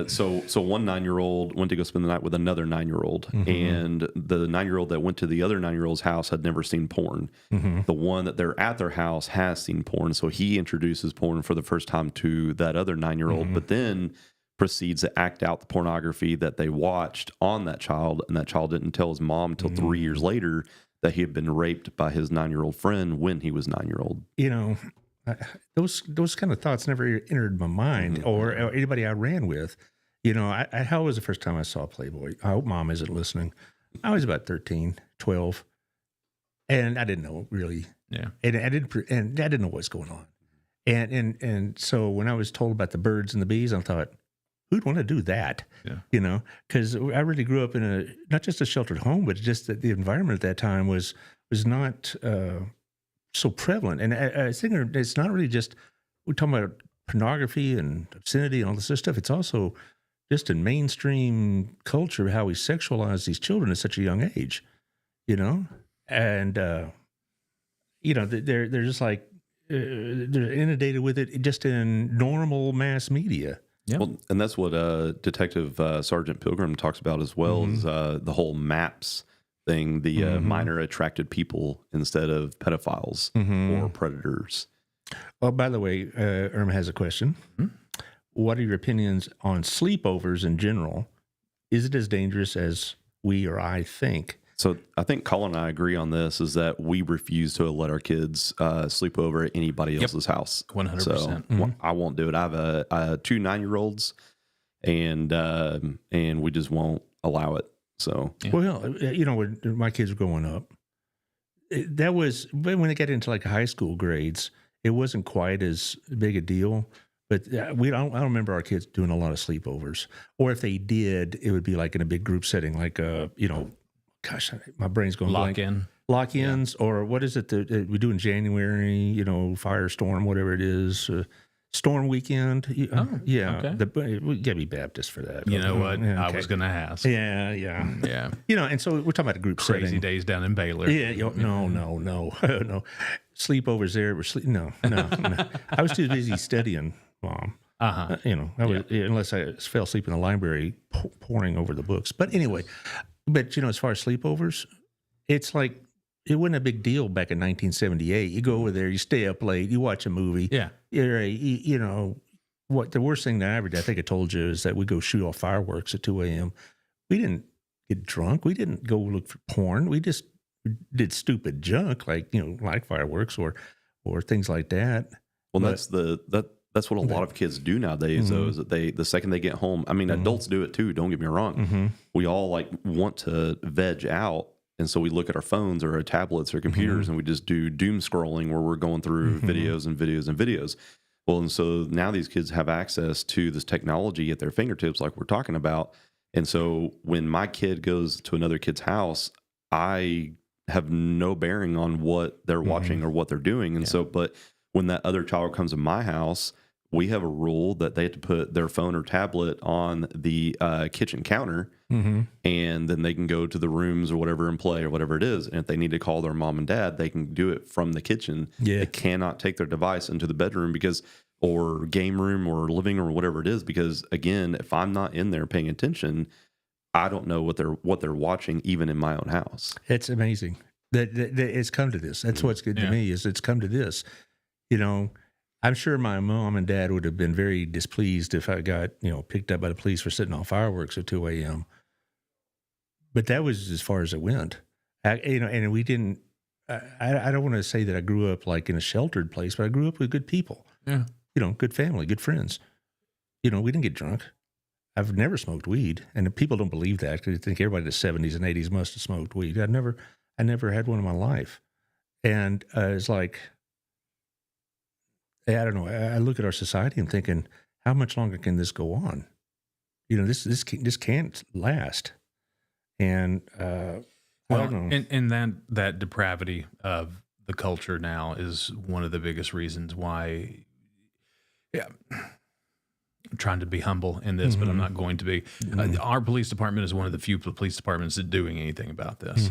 so one 9-year-old went to go spend the night with another 9-year-old, and the 9-year-old that went to the other 9-year-old's house had never seen porn. The one that they're at their house has seen porn, so he introduces porn for the first time to that other 9-year-old, but then proceeds to act out the pornography that they watched on that child, and that child didn't tell his mom until 3 years later that he had been raped by his 9-year-old friend when he was 9-year-old. You know, those kind of thoughts never entered my mind or anybody I ran with. You know, how was the first time I saw Playboy? I hope Mom isn't listening. I was about 13, 12, and I didn't know really. Yeah. And I didn't know what's going on. And so when I was told about the birds and the bees, I thought, who'd want to do that? Yeah. You know, because I really grew up in not just a sheltered home, but just that the environment at that time was not so prevalent. And I think it's not really just, we're talking about pornography and obscenity and all this other stuff. It's also just in mainstream culture, how we sexualize these children at such a young age, you know? And, you know, they're just like, they're inundated with it just in normal mass media. Yeah. Well, and that's what Detective Sergeant Pilgrim talks about as well, is the whole MAPS thing, the minor attracted people instead of pedophiles or predators. Oh, by the way, Irma has a question. What are your opinions on sleepovers in general? Is it as dangerous as we or I think? So I think Collin and I agree on this, is that we refuse to let our kids sleep over at anybody else's house. 100%. So I won't do it. I have 2 9-year-olds, and we just won't allow it. So Well, you know, when my kids were growing up, that was when they got into like high school grades, it wasn't quite as big a deal. But I don't remember our kids doing a lot of sleepovers, or if they did, it would be like in a big group setting, like you know. Gosh, my brain's going blank. Lock-ins, or what is it that we do in January? You know, firestorm, whatever it is, storm weekend. Yeah, okay. We gotta be Baptist for that. You know what? Yeah, I okay. was going to ask. Yeah. You know, and so we're talking about a group Crazy setting. days down in Baylor. Yeah, no, no. Sleepovers there. No. I was too busy studying, Mom. You know, I was, unless I fell asleep in the library poring over the books. But anyway. But, you know, as far as sleepovers, it's like, it wasn't a big deal back in 1978. You go over there, you stay up late, you watch a movie. Yeah. You know, what the worst thing that I ever did, I think I told you, is that we go shoot off fireworks at 2 a.m. We didn't get drunk. We didn't go look for porn. We just did stupid junk, like, you know, like fireworks or things like that. Well, that's what a lot of kids do nowadays, though, is that the second they get home, I mean, adults do it too, don't get me wrong. We all like want to veg out. And so we look at our phones or our tablets or computers and we just do doom scrolling where we're going through videos and videos and videos. Well, and so now these kids have access to this technology at their fingertips, like we're talking about. And so when my kid goes to another kid's house, I have no bearing on what they're watching or what they're doing. And so, but when that other child comes to my house, we have a rule that they have to put their phone or tablet on the kitchen counter, and then they can go to the rooms or whatever and play or whatever it is. And if they need to call their mom and dad, they can do it from the kitchen. They cannot take their device into the bedroom or game room or living room or whatever it is, because again, if I'm not in there paying attention, I don't know what they're watching even in my own house. It's amazing. that it's come to this. That's what's good to me is it's come to this. You know, I'm sure my mom and dad would have been very displeased if I got, picked up by the police for setting off fireworks at 2 a.m. But that was as far as it went. And we didn't, I don't want to say that I grew up like in a sheltered place, but I grew up with good people. Yeah. Good family, good friends. We didn't get drunk. I've never smoked weed. And people don't believe that because they think everybody in the 70s and 80s must have smoked weed. I never had one in my life. And it's like, I don't know. I look at our society and thinking, how much longer can this go on? This can't last. And I don't know. And that depravity of the culture now is one of the biggest reasons why. Yeah, I'm trying to be humble in this, but I'm not going to be. Our police department is one of the few police departments that doing anything about this.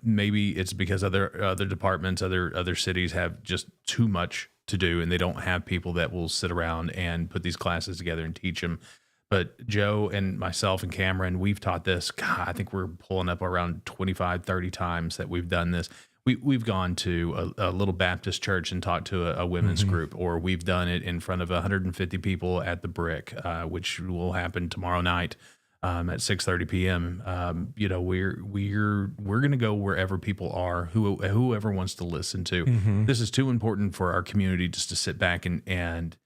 Maybe it's because other departments, other cities have just too much to do, and they don't have people that will sit around and put these classes together and teach them. But Joe and myself and Cameron, we've taught this. God, I think we're pulling up around 25, 30 times that we've done this. We've gone to a little Baptist church and talked to a women's group, or we've done it in front of 150 people at the Brick, which will happen tomorrow night at 6:30 p.m. We're going to go wherever people are, whoever wants to listen to. This is too important for our community just to sit back and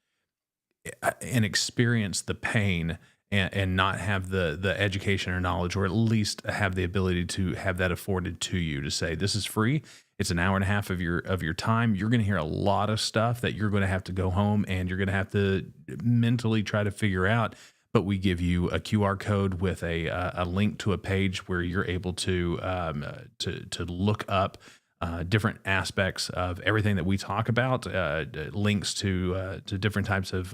experience the pain and not have the education or knowledge, or at least have the ability to have that afforded to you to say, this is free. It's an hour and a half of your time. You're going to hear a lot of stuff that you're going to have to go home and you're going to have to mentally try to figure out. But we give you a QR code with a link to a page where you're able to look up different aspects of everything that we talk about, links to different types of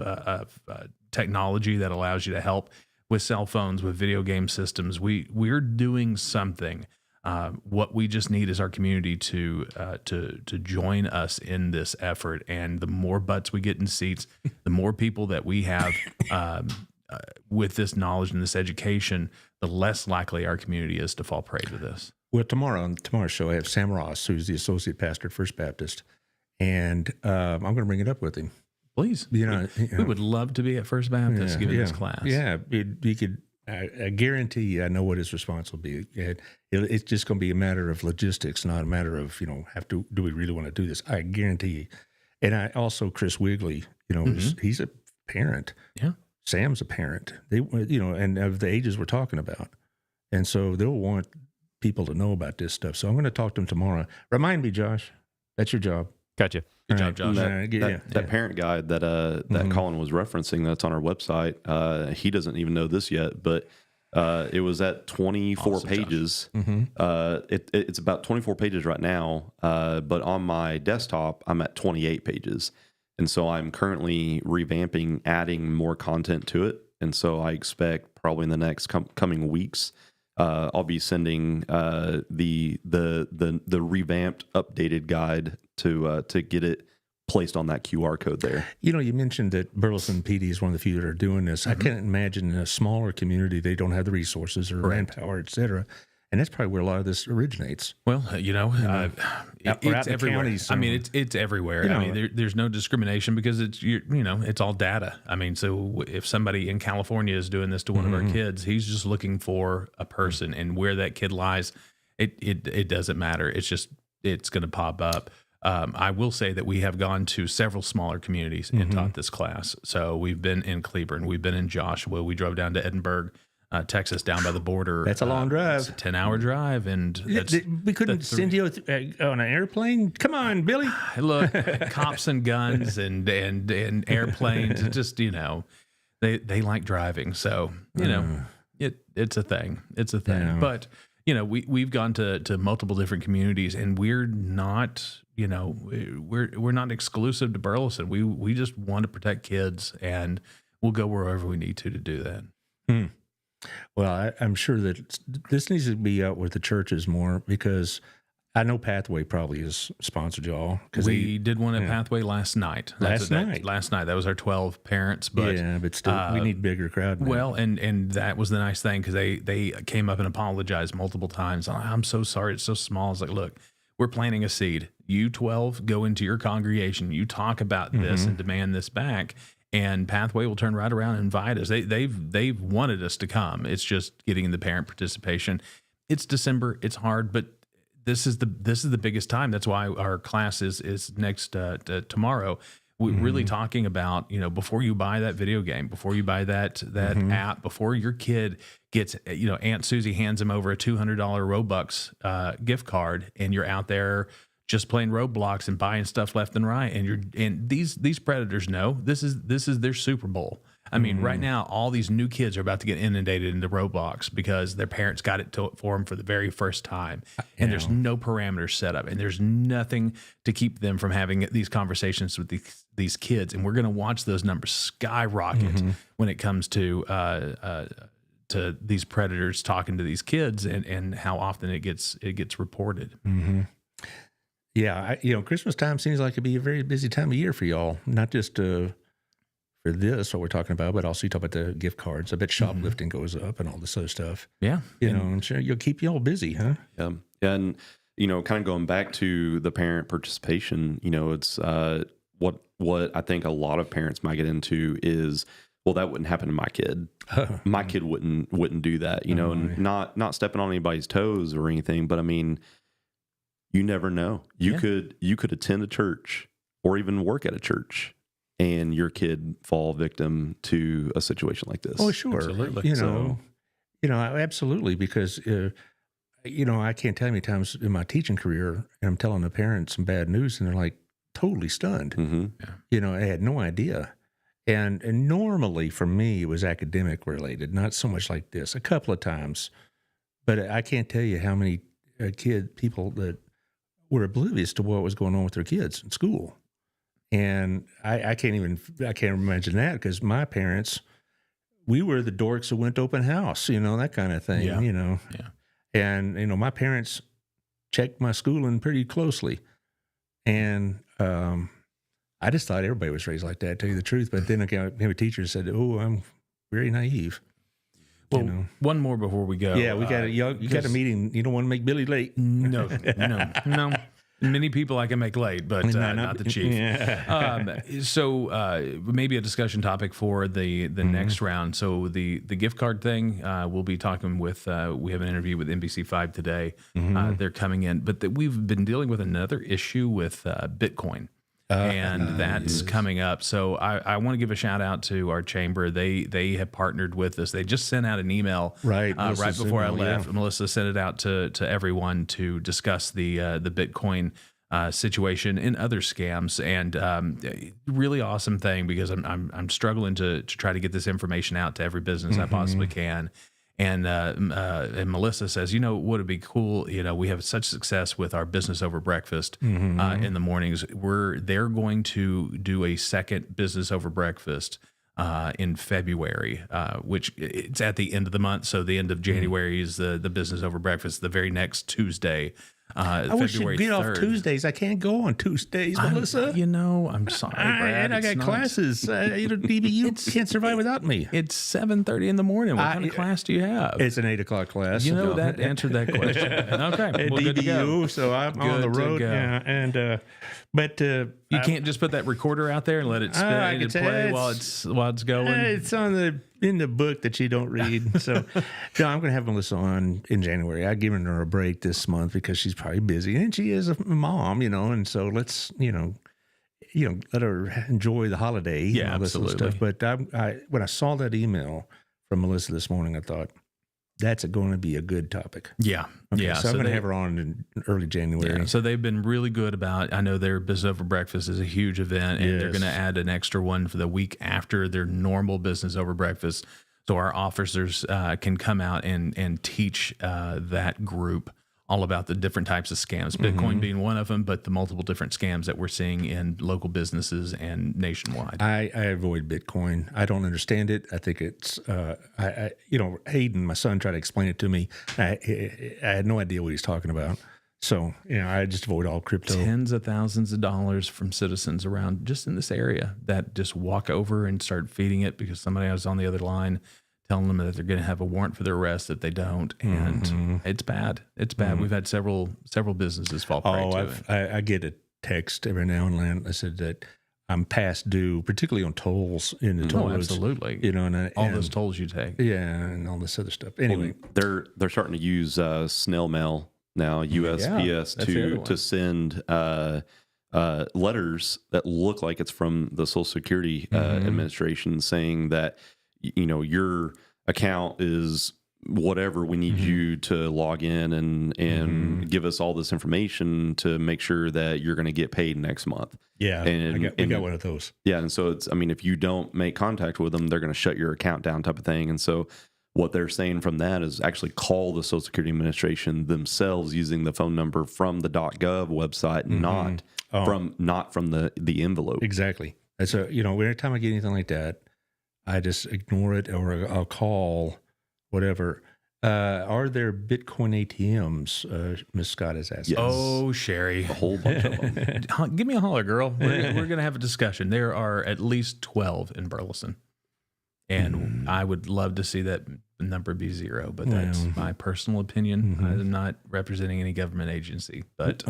technology that allows you to help with cell phones, with video game systems. We're doing something. What we just need is our community to join us in this effort. And the more butts we get in seats, the more people that we have with this knowledge and this education, the less likely our community is to fall prey to this. Well, on tomorrow's show, I have Sam Ross, who's the associate pastor at First Baptist, and I'm going to bring it up with him. Please, we would love to be at First Baptist giving this class. Yeah, you could. I guarantee you, I know what his response will be. It's just going to be a matter of logistics, not a matter of do we really want to do this? I guarantee you. And I also Chris Wigley, he's a parent. Yeah, Sam's a parent. They, and of the ages we're talking about, and so they'll want people to know about this stuff. So I'm going to talk to them tomorrow. Remind me, Josh. That's your job. Gotcha. Good job, Josh. That parent guide that Collin was referencing, that's on our website. He doesn't even know this yet, but it was at 24 pages. It's about 24 pages right now, but on my desktop, I'm at 28 pages. And so I'm currently revamping, adding more content to it. And so I expect probably in the next coming weeks, I'll be sending the revamped, updated guide to get it placed on that QR code there. You mentioned that Burleson PD is one of the few that are doing this. I can't imagine in a smaller community they don't have the resources or manpower, et cetera. And that's probably where a lot of this originates. Well, it's everywhere. I mean, it's everywhere. I mean, there's no discrimination because it's all data. I mean, so if somebody in California is doing this to one of our kids, he's just looking for a person, and where that kid lies, it doesn't matter. It's going to pop up. I will say that we have gone to several smaller communities and taught this class. So we've been in Cleburne, we've been in Joshua, we drove down to Edinburgh, Texas, down by the border. That's a long drive. It's a 10-hour drive, and we couldn't send you on an airplane. Come on, Billy. Look, cops and guns and airplanes. Just they like driving, so it's a thing. It's a thing. Yeah. But we've gone to multiple different communities, and we're not we're not exclusive to Burleson. We just want to protect kids, and we'll go wherever we need to do that. Well, I'm sure that this needs to be out with the churches more, because I know Pathway probably has sponsored y'all. We did one at Pathway last night. Last night. That was our 12 parents. But but still, we need bigger crowd now. Well, and that was the nice thing, because they came up and apologized multiple times. I'm so sorry, it's so small. It's like, look, we're planting a seed. You 12 go into your congregation. You talk about this and demand this back. And Pathway will turn right around and invite us. They've wanted us to come. It's just getting the parent participation. It's December. It's hard, but this is the biggest time. That's why our class is next tomorrow. We're really talking about, before you buy that video game, before you buy that app, before your kid gets, Aunt Susie hands him over a $200 Robux gift card, and you're out there just playing Roblox and buying stuff left and right. And these predators know this is their Super Bowl. I mean, right now, all these new kids are about to get inundated into Roblox because their parents got it for them for the very first time. And there's no parameters set up, and there's nothing to keep them from having these conversations with these kids. And we're going to watch those numbers skyrocket when it comes to these predators talking to these kids and how often it gets reported. Yeah, Christmas time seems like it'd be a very busy time of year for y'all, not just for this, what we're talking about, but also you talk about the gift cards. I bet shoplifting goes up and all this other stuff. Yeah. I'm sure you'll keep y'all busy, huh? Yeah. And, kind of going back to the parent participation, it's what I think a lot of parents might get into is, well, that wouldn't happen to my kid. My kid wouldn't do that, and not stepping on anybody's toes or anything. But I mean, you never know. You could attend a church or even work at a church, and your kid fall victim to a situation like this. Oh, sure. Absolutely. Absolutely. Because, I can't tell you how many times in my teaching career, and I'm telling the parents some bad news, and they're like totally stunned. I had no idea. And normally for me, it was academic related, not so much like this, a couple of times. But I can't tell you how many people that were oblivious to what was going on with their kids in school. And I can't imagine that, because my parents, we were the dorks who went to open house, that kind of thing, Yeah. And, my parents checked my schooling pretty closely. And I just thought everybody was raised like that, to tell you the truth. But then a teacher said, "Oh, I'm very naive." Well, one more before we go. Yeah, you got a meeting. You don't want to make Billy late. No. Many people I can make late, but not the chief. Yeah. So maybe a discussion topic for the next round. So the gift card thing, we'll be talking with. We have an interview with NBC5 today. They're coming in, but we've been dealing with another issue with Bitcoin. And that's coming up. So I want to give a shout out to our chamber. They have partnered with us. They just sent out an email right before I left. Yeah. Melissa sent it out to everyone to discuss the Bitcoin situation and other scams. And really awesome thing, because I'm struggling to try to get this information out to every business I possibly can. And Melissa says, would it be cool? We have such success with our business over breakfast in the mornings. They're going to do a second business over breakfast in February, which it's at the end of the month. So the end of January is the business over breakfast. The very next Tuesday. I wish you'd get off Tuesdays. I can't go on Tuesdays, Melissa. I'm sorry, Brad. I got classes. DBU can't survive without me. It's 7:30 in the morning. What kind of class do you have? It's an 8:00 class. That answered that question. Okay, well, good to go. So I'm on the road. Yeah, and but you can't just put that recorder out there and let it spin and play while it's going. It's in the book that you don't read. So no, I'm going to have Melissa on in January. I've given her a break this month because she's probably busy, and she is a mom, and so let's let her enjoy the holiday. Yeah, and all this absolutely. Stuff. But when I saw that email from Melissa this morning, I thought, that's going to be a good topic. Yeah. Okay, Yeah. So I'm going to have her on in early January. Yeah, so they've been really good about, I know their Business Over Breakfast is a huge event, and they're going to add an extra one for the week after their normal Business Over Breakfast. So our officers can come out and teach that group all about the different types of scams, Bitcoin being one of them, but the multiple different scams that we're seeing in local businesses and nationwide. I avoid Bitcoin. I don't understand it. I think it's, Hayden, my son, tried to explain it to me. I had no idea what he's talking about. So, I just avoid all crypto. Tens of thousands of dollars from citizens around just in this area that just walk over and start feeding it because somebody was on the other line telling them that they're going to have a warrant for their arrest if they don't, and it's bad. It's bad. We've had several businesses fall prey to it. I get a text every now and then. I said that I'm past due, particularly on tolls in the toll roads. Absolutely. And all those tolls you take. Yeah, and all this other stuff. Anyway, they're starting to use snail mail now, USPS, to send letters that look like it's from the Social Security Administration, saying that your account is whatever. We need you to log in and give us all this information to make sure that you're going to get paid next month. Yeah, we got one of those. Yeah, and so if you don't make contact with them, they're going to shut your account down, type of thing. And so what they're saying from that is actually call the Social Security Administration themselves using the phone number from the .gov website, not from the envelope. Exactly. And so every time I get anything like that, I just ignore it, or I'll call whatever. Are there Bitcoin ATMs? Miss Scott is asking. Yes. Oh, Sherry, A whole bunch of them. give me a holler, girl. We're going to have a discussion. There are at least 12 in Burleson, and I would love to see that number be 0. But that's my personal opinion. I'm not representing any government agency. But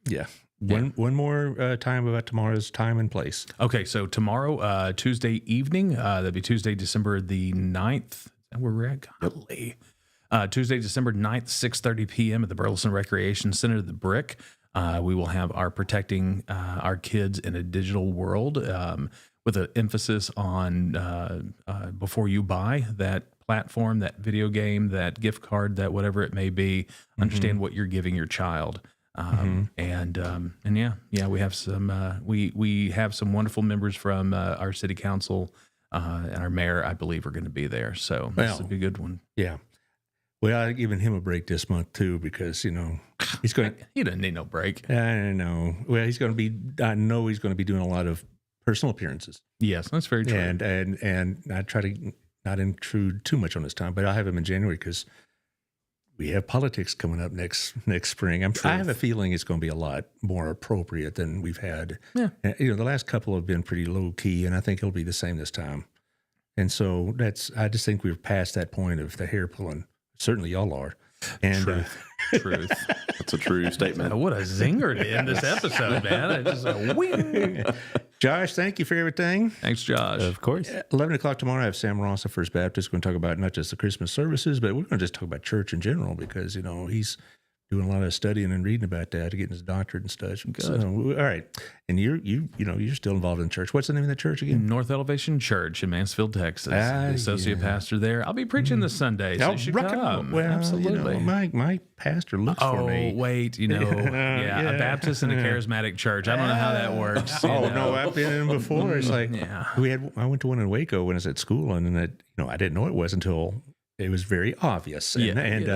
yeah. One more time about tomorrow's time and place. Okay, so tomorrow, Tuesday evening, that'd be Tuesday, December the 9th. Is that where we're at? Golly. Tuesday, December 9th, 6:30 p.m. at the Burleson Recreation Center, the Brick. We will have our Protecting Our Kids in a Digital World with an emphasis on before you buy that platform, that video game, that gift card, that whatever it may be, understand what you're giving your child. And we have some we have some wonderful members from our city council and our mayor, I believe, are going to be there. So this will be a good one. Yeah. Well, I've given him a break this month too, because he's going. He doesn't need no break. I know. Well, he's going to be. I know he's going to be doing a lot of personal appearances. Yes, that's very true. And I try to not intrude too much on his time, but I'll have him in January because we have politics coming up next spring. I have a feeling it's going to be a lot more appropriate than we've had. Yeah. The last couple have been pretty low key, and I think it'll be the same this time. And so I just think we're past that point of the hair pulling. Certainly y'all are. And Truth. That's a true statement. What a zinger to end this episode, man. It's just wing. Josh, thank you for everything. Thanks, Josh. Of course. 11 o'clock tomorrow, I have Sam Ross of First Baptist going to talk about not just the Christmas services, but we're going to just talk about church in general because, he's doing a lot of studying and reading about that, getting his doctorate and stuff. Good. So, all right. And you're still involved in church. What's the name of that church again? North Elevation Church in Mansfield, Texas. The associate pastor there. I'll be preaching this Sunday, so you should come. Well, absolutely. My pastor looks for me. Oh, wait, a Baptist and a charismatic church. I don't know how that works. No, I've been in before. It's like I went to one in Waco when I was at school, and then I didn't know it was until it was very obvious. And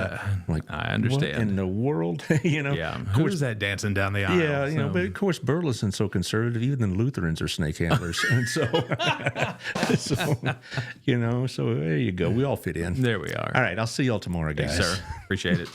like, I understand. What in the world, Yeah. Who's that dancing down the aisle? Yeah, but of course, Burleson's so conservative. Even the Lutherans are snake handlers. And so, so there you go. We all fit in. There we are. All right. I'll see y'all tomorrow, guys. Thanks, sir. Appreciate it.